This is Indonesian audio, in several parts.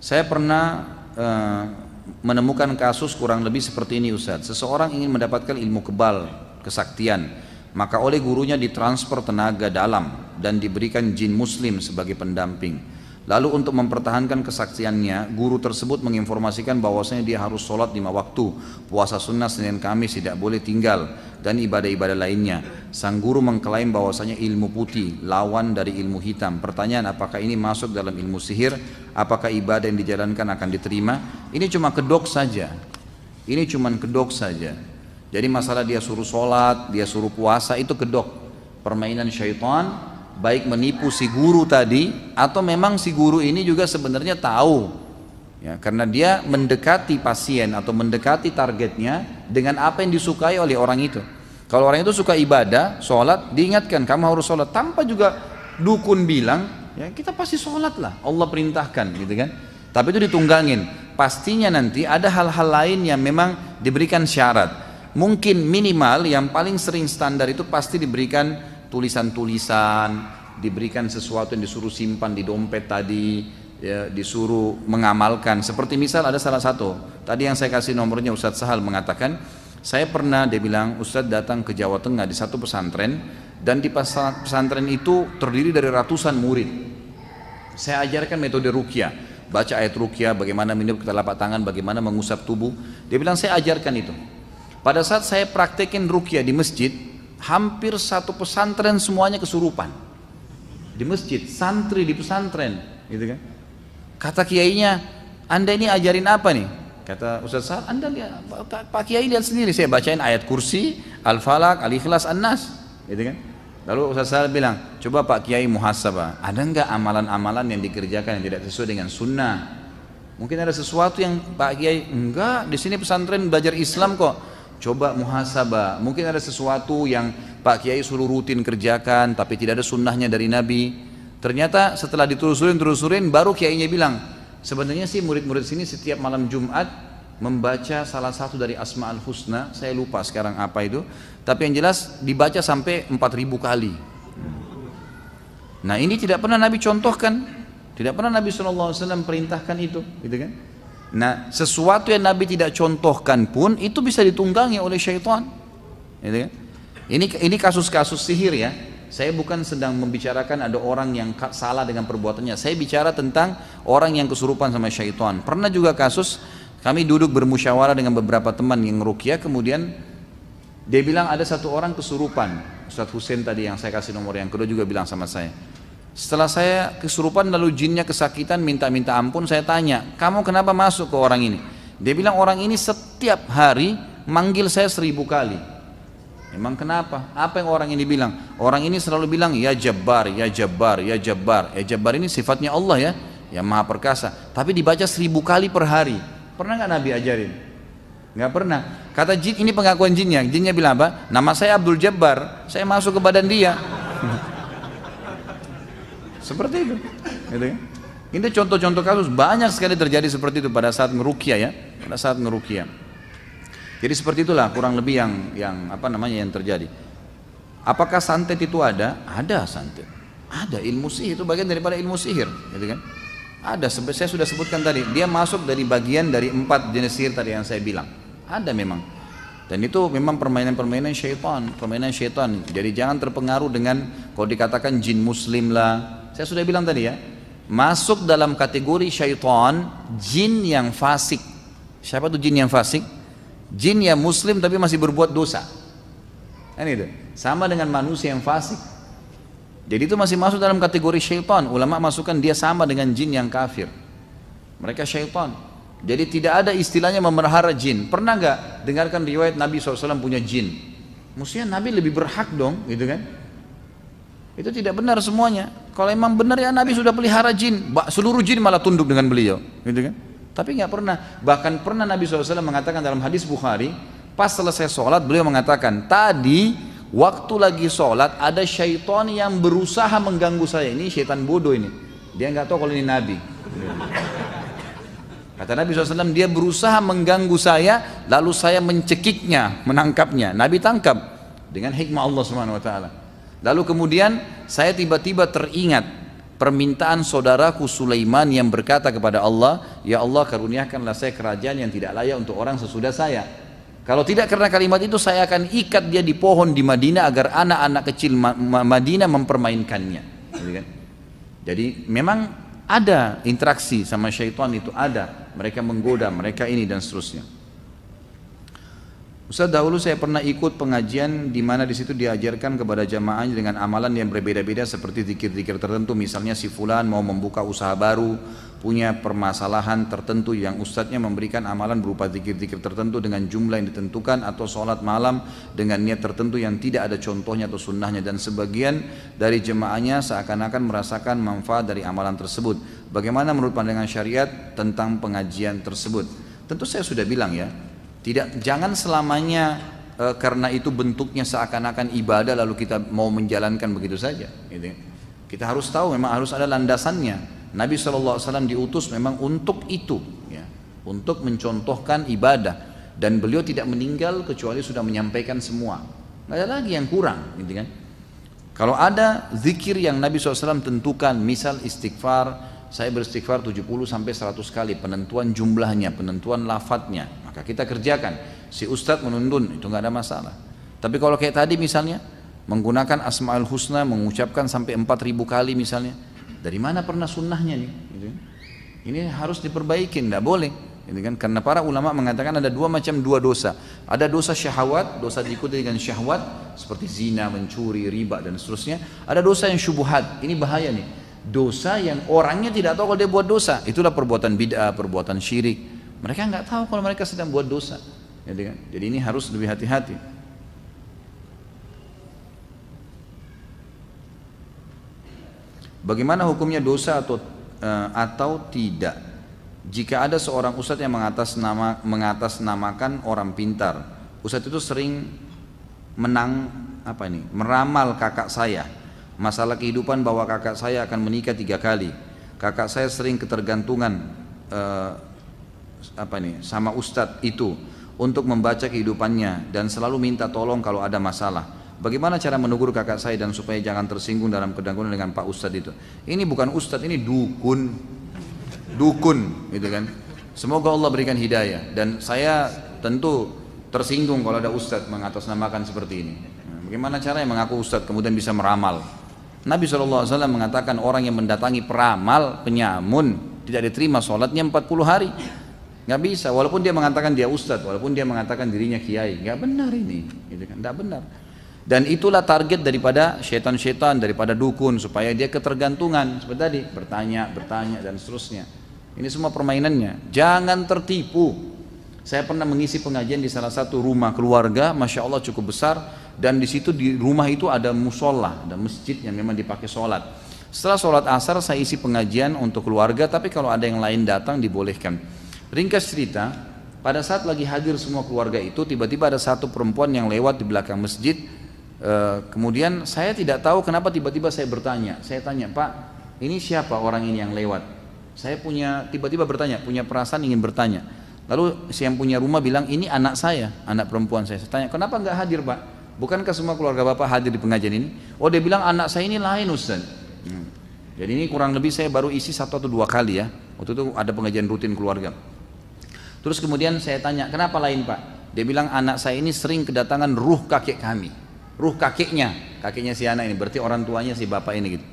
Saya pernah menemukan kasus kurang lebih seperti ini Ustadz. Seseorang ingin mendapatkan ilmu kebal, kesaktian, maka oleh gurunya ditransfer tenaga dalam dan diberikan jin muslim sebagai pendamping. Lalu untuk mempertahankan kesaksiannya, guru tersebut menginformasikan bahwasanya dia harus sholat 5 waktu, puasa sunnah Senin Kamis tidak boleh tinggal, dan ibadah-ibadah lainnya. Sang guru mengklaim bahwasanya ilmu putih lawan dari ilmu hitam. Pertanyaan, apakah ini masuk dalam ilmu sihir? Apakah ibadah yang dijalankan akan diterima? Ini cuma kedok saja. Ini cuma kedok saja. Jadi masalah dia suruh sholat, dia suruh puasa, itu kedok. Permainan syaitan, baik menipu si guru tadi atau memang si guru ini juga sebenarnya tahu ya, karena dia mendekati pasien atau mendekati targetnya dengan apa yang disukai oleh orang itu. Kalau orang itu suka ibadah, sholat, diingatkan kamu harus sholat tanpa juga dukun bilang, ya kita pasti sholat lah, Allah perintahkan gitu kan. Tapi itu ditunggangin, pastinya nanti ada hal-hal lain yang memang diberikan syarat. Mungkin minimal yang paling sering standar itu pasti diberikan tulisan-tulisan, diberikan sesuatu yang disuruh simpan di dompet tadi, ya, disuruh mengamalkan. Seperti misal ada salah satu, tadi yang saya kasih nomornya Ustadz Sahal mengatakan, saya pernah, dia bilang, Ustadz datang ke Jawa Tengah di satu pesantren, dan di pesantren itu terdiri dari ratusan murid. Saya ajarkan metode ruqyah, baca ayat ruqyah, bagaimana meniup ke telapak tangan, bagaimana mengusap tubuh. Dia bilang saya ajarkan itu. Pada saat saya praktekin ruqyah di masjid, hampir satu pesantren semuanya kesurupan di masjid, santri di pesantren gitu kan. Kata kiainya, Anda ini ajarin apa nih? Kata Ustaz Sahal, Anda lihat, Pak Kiai lihat sendiri, saya bacain ayat kursi, Al-Falaq, Al-Ikhlas, An-Nas gitu kan. Lalu Ustaz Sahal bilang, coba Pak Kiai muhasabah, ada enggak amalan-amalan yang dikerjakan yang tidak sesuai dengan sunnah? Mungkin ada sesuatu yang Pak Kiai, enggak, di sini pesantren belajar Islam kok. Coba muhasabah, mungkin ada sesuatu yang Pak Kiai suruh rutin kerjakan tapi tidak ada sunnahnya dari Nabi. Ternyata setelah ditelusurin baru kiainya bilang, sebenarnya sih murid-murid sini setiap malam Jumat membaca salah satu dari Asma'ul Husna, saya lupa sekarang apa itu, tapi yang jelas dibaca sampai 4.000 kali. Nah ini tidak pernah Nabi contohkan, tidak pernah Nabi SAW perintahkan itu, gitu kan? Nah sesuatu yang Nabi tidak contohkan pun itu bisa ditunggangi oleh syaitan, gitu kan? Ini kasus-kasus sihir ya. Saya bukan sedang membicarakan ada orang yang salah dengan perbuatannya. Saya bicara tentang orang yang kesurupan sama syaitan. Pernah juga kasus kami duduk bermusyawarah dengan beberapa teman yang ruqyah, kemudian dia bilang ada satu orang kesurupan. Ustadz Hussein tadi yang saya kasih nomor yang kedua juga bilang sama saya. Setelah saya kesurupan lalu jinnya kesakitan minta-minta ampun, saya tanya, kamu kenapa masuk ke orang ini? Dia bilang orang ini setiap hari manggil saya 1000 kali. Emang kenapa? Apa yang orang ini bilang? Orang ini selalu bilang ya Jabbar, ya Jabbar, ya Jabbar. Ya Jabbar ini sifatnya Allah ya, yang Maha Perkasa. Tapi dibaca 1000 kali per hari. Pernah nggak Nabi ajarin? Nggak pernah. Kata jin, ini pengakuan jinnya. Jinnya bilang apa? Nama saya Abdul Jabbar. Saya masuk ke badan dia. Seperti itu. Gitu kan? Ini contoh-contoh kasus banyak sekali terjadi seperti itu pada saat ngeruqyah ya, pada saat ngeruqyah. Jadi seperti itulah kurang lebih yang terjadi. Apakah santet itu ada? Ada santet. Ada ilmu sihir, itu bagian daripada ilmu sihir, gitu kan? Ada, saya sudah sebutkan tadi, dia masuk dari bagian dari 4 jenis sihir tadi yang saya bilang. Ada memang. Dan itu memang permainan syaitan, permainan syaitan. Jadi jangan terpengaruh dengan kalau dikatakan jin muslim lah. Saya sudah bilang tadi ya, masuk dalam kategori syaitan jin yang fasik. Siapa tuh jin yang fasik? Jin yang muslim tapi masih berbuat dosa. Kan itu. Sama dengan manusia yang fasik. Jadi itu masih masuk dalam kategori syaitan. Ulama masukkan dia sama dengan jin yang kafir. Mereka syaitan. Jadi tidak ada istilahnya memelihara jin. Pernah nggak dengarkan riwayat Nabi SAW punya jin? Maksudnya Nabi lebih berhak dong, gitu kan? Itu tidak benar semuanya. Kalau emang benar ya Nabi sudah pelihara jin. Seluruh jin malah tunduk dengan beliau, gitu kan? Tapi nggak pernah. Bahkan pernah Nabi SAW mengatakan dalam hadis Bukhari, pas selesai sholat beliau mengatakan, tadi waktu lagi sholat ada syaitan yang berusaha mengganggu saya. Ini syaitan bodoh ini. Dia nggak tahu kalau ini Nabi. Kata Nabi SAW, dia berusaha mengganggu saya, lalu saya mencekiknya, menangkapnya. Nabi tangkap dengan hikmah Allah SWT. Lalu kemudian saya tiba-tiba teringat permintaan saudaraku Sulaiman yang berkata kepada Allah, ya Allah karuniakanlah saya kerajaan yang tidak layak untuk orang sesudah saya. Kalau tidak karena kalimat itu saya akan ikat dia di pohon di Madinah agar anak-anak kecil Madinah mempermainkannya. Jadi memang ada interaksi sama syaitan, itu ada, mereka menggoda, mereka ini dan seterusnya. Ustaz, dahulu saya pernah ikut pengajian di mana di situ diajarkan kepada jamaahnya dengan amalan yang berbeda-beda seperti zikir-zikir tertentu. Misalnya si fulan mau membuka usaha baru, punya permasalahan tertentu yang ustadznya memberikan amalan berupa zikir-zikir tertentu dengan jumlah yang ditentukan, atau sholat malam dengan niat tertentu yang tidak ada contohnya atau sunnahnya, dan sebagian dari jemaahnya seakan-akan merasakan manfaat dari amalan tersebut. Bagaimana menurut pandangan syariat tentang pengajian tersebut? Tentu saya sudah bilang ya, jangan selamanya karena itu bentuknya seakan-akan ibadah lalu kita mau menjalankan begitu saja. Gitu. Kita harus tahu memang harus ada landasannya. Nabi SAW diutus memang untuk itu, ya, untuk mencontohkan ibadah, dan beliau tidak meninggal kecuali sudah menyampaikan semua. Nggak ada lagi yang kurang, gitu kan? Kalau ada zikir yang Nabi SAW tentukan, misal istighfar, saya beristighfar 70 sampai 100 kali, penentuan jumlahnya, penentuan lafadznya, maka kita kerjakan. Si ustadz menuntun, itu nggak ada masalah. Tapi kalau kayak tadi misalnya menggunakan Asmaul Husna, mengucapkan sampai 4.000 kali misalnya, dari mana pernah sunnahnya nih? Ini harus diperbaiki, tidak boleh. Karena para ulama mengatakan ada dua dosa. Ada dosa syahwat, dosa diikuti dengan syahwat seperti zina, mencuri, riba dan seterusnya. Ada dosa yang syubhat, ini bahaya nih. Dosa yang orangnya tidak tahu kalau dia buat dosa, itulah perbuatan bid'ah, perbuatan syirik. Mereka nggak tahu kalau mereka sedang buat dosa. Jadi ini harus lebih hati-hati. Bagaimana hukumnya dosa atau tidak jika ada seorang ustadz yang mengatasnamakan orang pintar? Ustadz itu sering meramal kakak saya masalah kehidupan, bahwa kakak saya akan menikah 3 kali. Kakak saya sering ketergantungan sama ustadz itu untuk membaca kehidupannya dan selalu minta tolong kalau ada masalah. Bagaimana cara menegur kakak saya dan supaya jangan tersinggung dalam ketergantungan dengan Pak Ustadz itu? Ini bukan ustadz, ini dukun, gitu kan? Semoga Allah berikan hidayah, dan saya tentu tersinggung kalau ada ustadz mengatasnamakan seperti ini. Bagaimana caranya mengaku ustadz kemudian bisa meramal? Nabi SAW mengatakan orang yang mendatangi peramal, penyamun, tidak diterima sholatnya 40 hari. Nggak bisa, walaupun dia mengatakan dia ustadz, walaupun dia mengatakan dirinya kiai, nggak benar ini, gitu kan? Nggak benar. Dan itulah target daripada syaitan-syaitan, daripada dukun, supaya dia ketergantungan seperti tadi, bertanya dan seterusnya. Ini semua permainannya. Jangan tertipu. Saya pernah mengisi pengajian di salah satu rumah keluarga, masya Allah cukup besar, dan di situ di rumah itu ada musola, ada masjid yang memang dipakai sholat. Setelah sholat asar saya isi pengajian untuk keluarga, tapi kalau ada yang lain datang dibolehkan. Ringkas cerita, pada saat lagi hadir semua keluarga itu, tiba-tiba ada satu perempuan yang lewat di belakang masjid. Kemudian saya tidak tahu kenapa tiba-tiba saya bertanya. Saya tanya, Pak, ini siapa orang ini yang lewat? Saya tiba-tiba bertanya, punya perasaan ingin bertanya. Lalu si yang punya rumah bilang, ini anak saya, anak perempuan saya. Saya tanya, kenapa nggak hadir, Pak? Bukankah semua keluarga Bapak hadir di pengajian ini? Oh, dia bilang anak saya ini lain, Ustaz. Jadi ini kurang lebih saya baru isi 1 atau 2 kali ya. Waktu itu ada pengajian rutin keluarga. Terus kemudian saya tanya, kenapa lain, Pak? Dia bilang anak saya ini sering kedatangan ruh kakek kami. Ruh kakeknya si anak ini, berarti orang tuanya si bapak ini gitu.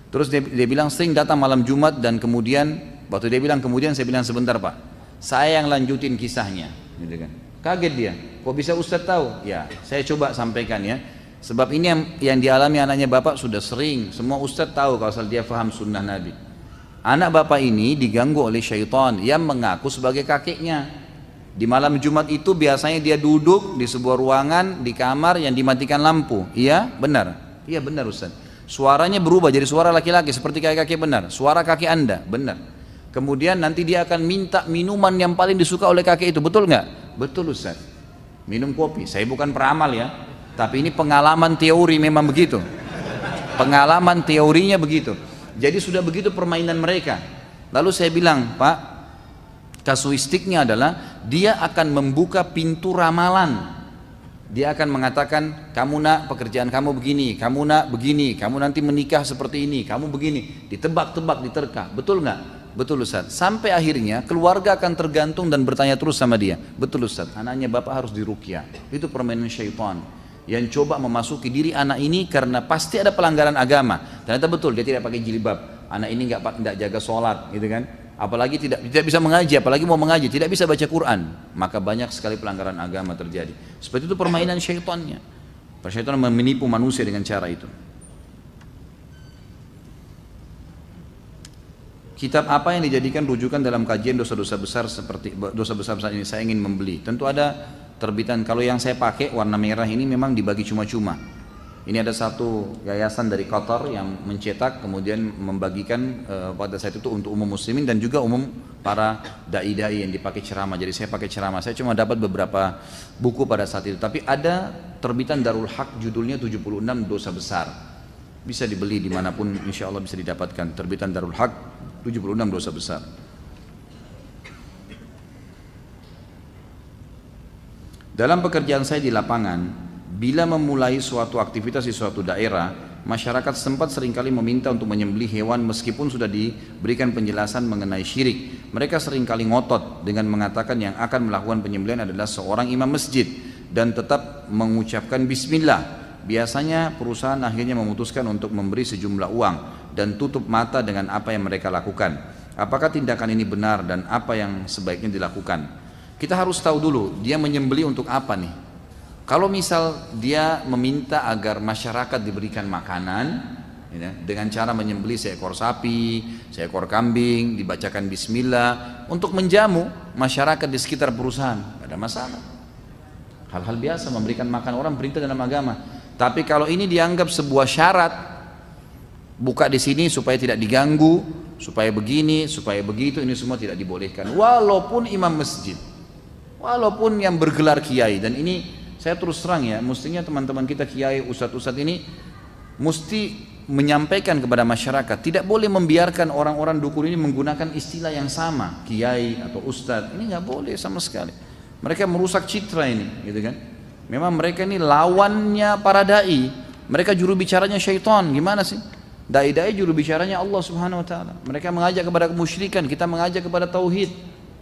Terus dia bilang sering datang malam Jumat, dan kemudian waktu dia bilang kemudian, saya bilang sebentar Pak, saya yang lanjutin kisahnya, gitu kan. Kaget dia, kok bisa Ustadz tahu? Ya, saya coba sampaikan ya. Sebab ini yang dialami anaknya bapak sudah sering, semua Ustadz tahu kalau dia faham sunnah Nabi. Anak bapak ini diganggu oleh syaitan yang mengaku sebagai kakeknya. Di malam Jumat itu biasanya dia duduk di sebuah ruangan di kamar yang dimatikan lampu. Iya benar? Iya benar Ustaz. Suaranya berubah jadi suara laki-laki seperti kayak kakek, benar. Suara kakek Anda, benar. Kemudian nanti dia akan minta minuman yang paling disuka oleh kakek itu, betul nggak? Betul Ustaz. Minum kopi. Saya bukan peramal ya, tapi ini pengalaman teori memang begitu. Pengalaman teorinya begitu. Jadi sudah begitu permainan mereka. Lalu saya bilang, Pak, kasuistiknya adalah dia akan membuka pintu ramalan Dia akan mengatakan, kamu nak pekerjaan kamu begini, kamu nak begini, kamu nanti menikah seperti ini, kamu begini. Ditebak-tebak, diterka. Betul nggak? Betul Ustaz. Sampai akhirnya keluarga akan tergantung dan bertanya terus sama dia. Betul Ustaz, anaknya bapak harus diruqyah. Itu permainan syaitan yang coba memasuki diri anak ini karena pasti ada pelanggaran agama. Ternyata betul, dia tidak pakai jilbab. Anak ini nggak jaga sholat, gitu kan? Apalagi tidak bisa mengaji, apalagi mau mengaji, tidak bisa baca Quran, maka banyak sekali pelanggaran agama terjadi. Seperti itu permainan syaitannya. Syaitan menipu manusia dengan cara itu. Kitab apa yang dijadikan rujukan dalam kajian dosa-dosa besar seperti dosa besar saat ini saya ingin membeli? Tentu ada terbitan. Kalau yang saya pakai warna merah ini memang dibagi cuma-cuma. Ini ada satu yayasan dari Qatar yang mencetak kemudian membagikan pada saat itu untuk umum muslimin dan juga umum para dai-dai yang dipakai ceramah. Jadi saya pakai ceramah. Saya cuma dapat beberapa buku pada saat itu. Tapi ada terbitan Darul Haq judulnya 76 dosa besar. Bisa dibeli dimanapun, insya Allah bisa didapatkan. Terbitan Darul Haq 76 dosa besar. Dalam pekerjaan saya di lapangan, bila memulai suatu aktivitas di suatu daerah, masyarakat setempat seringkali meminta untuk menyembelih hewan meskipun sudah diberikan penjelasan mengenai syirik. Mereka seringkali ngotot dengan mengatakan yang akan melakukan penyembelihan adalah seorang imam masjid dan tetap mengucapkan bismillah. Biasanya perusahaan akhirnya memutuskan untuk memberi sejumlah uang dan tutup mata dengan apa yang mereka lakukan. Apakah tindakan ini benar dan apa yang sebaiknya dilakukan? Kita harus tahu dulu dia menyembelih untuk apa nih. Kalau misal dia meminta agar masyarakat diberikan makanan ya, dengan cara menyembelih seekor sapi, seekor kambing, dibacakan bismillah untuk menjamu masyarakat di sekitar perusahaan, tidak ada masalah. Hal-hal biasa memberikan makan orang perintah dalam agama. Tapi kalau ini dianggap sebuah syarat, buka di sini supaya tidak diganggu, supaya begini, supaya begitu, ini semua tidak dibolehkan. Walaupun imam masjid, walaupun yang bergelar kiai, dan ini saya terus terang ya, mestinya teman-teman kita kiai, ustadz-ustadz ini mesti menyampaikan kepada masyarakat, tidak boleh membiarkan orang-orang dukun ini menggunakan istilah yang sama, kiai atau ustadz, ini nggak boleh sama sekali. Mereka merusak citra ini, gitu kan? Memang mereka ini lawannya para dai, mereka juru bicaranya syaitan, gimana sih? Dai-dai juru bicaranya Allah Subhanahu Wa Taala. Mereka mengajak kepada kemusyrikan, kita mengajak kepada tauhid,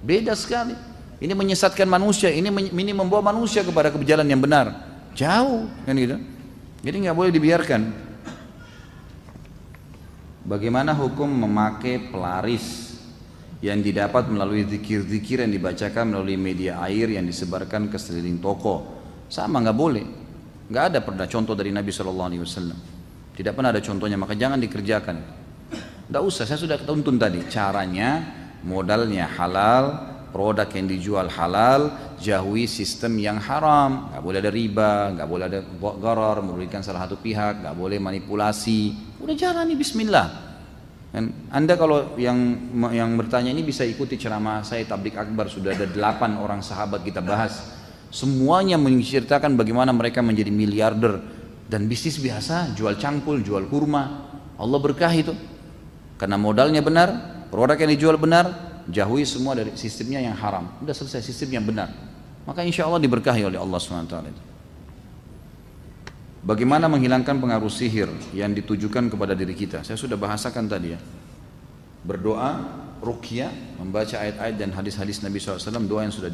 beda sekali. Ini menyesatkan manusia, ini membawa manusia kepada kejalan yang benar. Jauh, kan gitu. Jadi nggak boleh dibiarkan. Bagaimana hukum memakai pelaris yang didapat melalui zikir-zikir yang dibacakan melalui media air yang disebarkan ke sekeliling toko? Sama, nggak boleh. Nggak ada pernah contoh dari Nabi SAW. Tidak pernah ada contohnya, maka jangan dikerjakan. Nggak usah, saya sudah tuntun tadi. Caranya, modalnya halal, produk yang dijual halal, jauhi sistem yang haram. Nggak boleh ada riba, nggak boleh ada gharar, merugikan salah satu pihak, nggak boleh manipulasi. Udah jalani bismillah. Dan Anda kalau yang bertanya ini bisa ikuti ceramah saya Tablik Akbar, sudah ada 8 orang sahabat kita bahas. Semuanya menceritakan bagaimana mereka menjadi miliarder dan bisnis biasa, jual cangkul, jual kurma. Allah berkah itu. Karena modalnya benar, produk yang dijual benar, jauhi semua dari sistemnya yang haram. Sudah selesai, sistem yang benar, maka insya Allah diberkahi oleh Allah SWT. Bagaimana menghilangkan pengaruh sihir yang ditujukan kepada diri kita? Saya sudah bahasakan tadi ya. Berdoa, ruqyah, membaca ayat-ayat dan hadis-hadis Nabi SAW, doa yang sudah